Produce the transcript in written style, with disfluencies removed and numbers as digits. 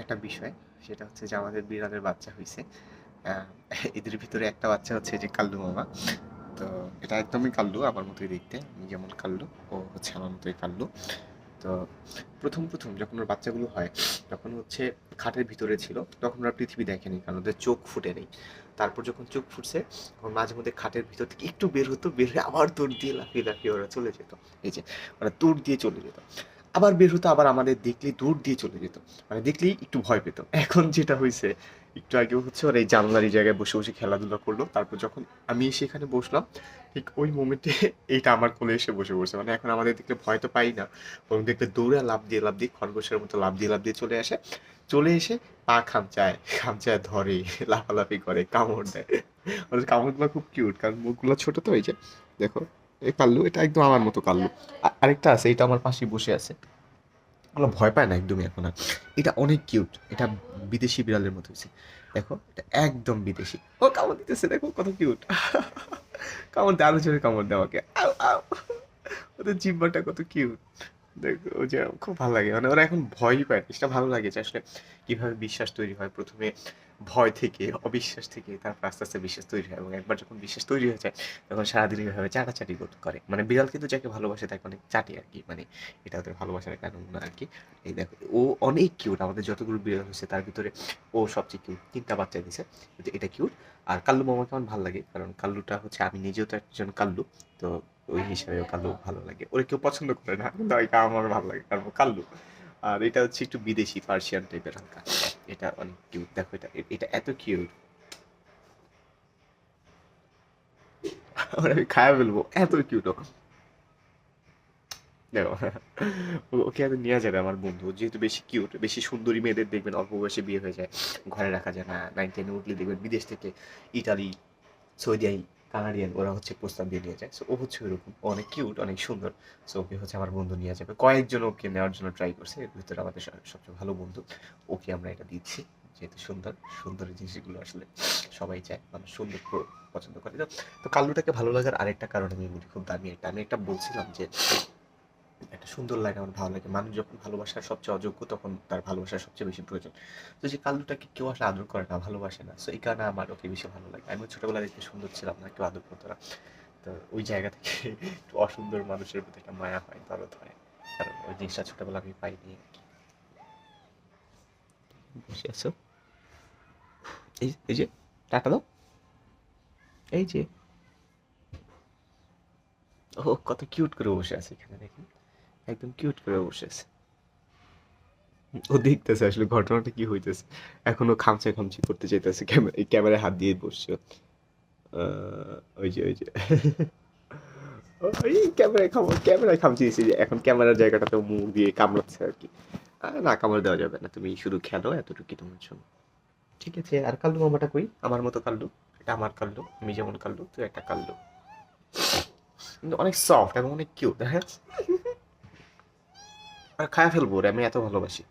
একটা বিষয়, সেটা হচ্ছে যে আমাদের বিড়ালের বাচ্চা হইছে। আহ, এদের ভিতরে একটা বাচ্চা হচ্ছে যে কাল্লু মামা। তো এটা একদমই কাল্লু, আমার মতোই দেখতে, আমি যেমন কাল্লু ও হচ্ছে আমার মতোই কাল্লু। তো প্রথম প্রথম যখন ওর বাচ্চাগুলো হয় তখন হচ্ছে খাটের ভিতরে ছিল, তখন ওরা পৃথিবী দেখেনি কারণ ওদের চোখ ফুটে নেই। তারপর যখন চোখ ফুটছে তখন মাঝে মধ্যে খাটের ভিতর থেকে একটু বের হতো, বের হয়ে আবার দৌড় দিয়ে লাফিয়ে লাফিয়ে ওরা চলে যেত। এই যে ওরা দৌড় দিয়ে চলে যেত, আবার বের হতো, আবার আমাদের দেখলেই দৌড় দিয়ে চলে যেত, মানে দেখলেই একটু ভয় পেত। এখন যেটা হয়েছে, একটু আগেও হচ্ছে ওরা এই জানলার এই জায়গায় বসে বসে খেলাধুলা করলো, তারপর যখন আমি সেখানে বসলাম ঠিক ওই মোমেন্টে এইটা আমার কোলে এসে বসে পড়ছে। মানে এখন আমাদের দেখলে ভয় তো পাই না, বরং দেখলে দৌড়ে লাফ দিয়ে খরগোশের মতো লাফ দিয়ে চলে আসে। চলে এসে পা খামচায় খামচায় ধরে, লাফালাফি করে, কামড় দেয়। ওদের কামড়গুলো খুব কিউট, কারণ মুখগুলো ছোট তো। এই যে দেখো, এই কাল্লু এটা একদম আমার মতো কাল্লু। আরেকটা আছে, এটা আমার পাশেই বসে আছে, ওগুলো ভয় পায় না একদমই এখন আর। এটা অনেক কিউট, এটা বিদেশি বিড়ালের মতো হয়েছে। দেখো এটা একদম বিদেশি, ও কামড় দিতেছে, দেখো কত কিউট। কামড় দেয়, আরো জোরে কামড় দেয় আমাকে, আউ আউ। ওদের জিব্বাটা কত কিউট, দেখো ওই যে খুব ভালো লাগে। মানে ওরা এখন ভয়ই পায় না। এটা ভালো লাগে যে আসলে কিভাবে বিশ্বাস তৈরি হয়। প্রথমে ভয় থেকে, অবিশ্বাস থেকে, তারপর আস্তে আস্তে বিশ্বাস তৈরি হয়, এবং একবার যখন বিশ্বাস তৈরি হয়ে যায় তখন সারাদিন এইভাবে চাটাচাটি করে। মানে বিড়াল কিন্তু যাকে ভালোবাসে তাকে অনেক চাটে আর কি, মানে এটা ওদের ভালোবাসার কারণ না আর কি। এই দেখো ও অনেক কিউট, আমাদের যতগুলো বিড়াল হয়েছে তার ভিতরে ও সবচেয়ে কিউট। 3টা বাচ্চা দিছে, কিন্তু এটা কিউট। আর কাল্লু মামাকে আমার ভালো লাগে, কারণ কাল্লুটা হচ্ছে, আমি নিজেও তো একজন কাল্লু, তো ওই হিসাবে কাল্লু ভালো লাগে। ওরা কেউ পছন্দ করে না, কিন্তু এটা আমার ভালো লাগে কারণ ও কাল্লু। আর এটা হচ্ছে একটু বিদেশি পার্সিয়ান টাইপের হালকা, এটা অনেক কিউট। দেখো এটা, এটা এত কিউট, আমি খায়া ফেলবো, এত কিউট। দেখো ওকে আমি নিয়ে যাবে আমার বন্ধু, যেহেতু বেশি কিউট, বেশি সুন্দরী মেয়েদের দেখবেন অল্প বয়সে বিয়ে হয়ে যায়, ঘরে রাখা যায় না। 9-10 উঠলে দেখবেন বিদেশ থেকে, ইতালি, সৌদি, কানাডিয়ান, ওরা হচ্ছে প্রস্তাব দিয়ে নিয়ে যায়। সো ও হচ্ছে ওইরকম, ও অনেক কিউট, অনেক সুন্দর। সো ওকে হচ্ছে আমার বন্ধু নিয়ে যাবে, কয়েকজন ওকে নেওয়ার জন্য ট্রাই করছে, এর ভিতরে আমাদের সবচেয়ে ভালো বন্ধু, ওকে আমরা এটা দিচ্ছি। যেহেতু সুন্দর, সুন্দর জিনিসগুলো আসলে সবাই চায়, মানুষ সুন্দর পছন্দ করে। তো তো কাল্লুটাকে ভালো লাগার আরেকটা কারণ আমি বলি, খুব দামি একটা, আমি একটা বলছিলাম যে একটা সুন্দর লাইন আমার ভালো লাগে, মানুষ যখন ভালোবাসার সবচেয়ে অযোগ্য তখন তার ভালোবাসার সবচেয়ে বেশি প্রয়োজন। তো যে কাল্লুটাকে কেউ আসলে আদর করে না, ভালোবাসে না, সো এই কারণে আমার ওকে বেশি ভালো লাগে। আমি ছোটবেলা দেখতে সুন্দর ছিলাম না, কেউ আদর করতো না। তো ওই জায়গা থেকে একটু অসুন্দর মানুষের প্রতি একটা মায়া হয়, দরদ হয়, কারণ ওই জিনিসটা ছোটবেলা আমি পাইনি আর কি। বসে আছো, এই যে টাটা দাও, এই যে ও কত কিউট করে বসে আছে এখানে, দেখুন একদম কিউট করে বসে আছে। ও দেখতেছে আসলে ঘটনাটা কি হইতেছে, এখনো খামচা খামচি করতে চাইতেছে, এই ক্যামেরায় হাত দিয়ে বসছে। ওই যে ওই ক্যামেরায় খামচি দিয়েছি, যে এখন ক্যামেরার জায়গাটাতে মুখ দিয়ে কামড়াচ্ছে আর কি। না, কামড় দেওয়া যাবে না, তুমি শুধু খেলো, এতটুকুই তোমার জন্য। ঠিক আছে, আর কাল্লু মামাটা কই, আমার মতো কাল্লু, এটা আমার কাল্লু, আমি যেমন কাল্লু তুই একটা কাল্লু, কিন্তু অনেক সফট এবং অনেক কিউট, হ্যাঁ। আর খায়া ফেলবো রে, আমি এত ভালোবাসি।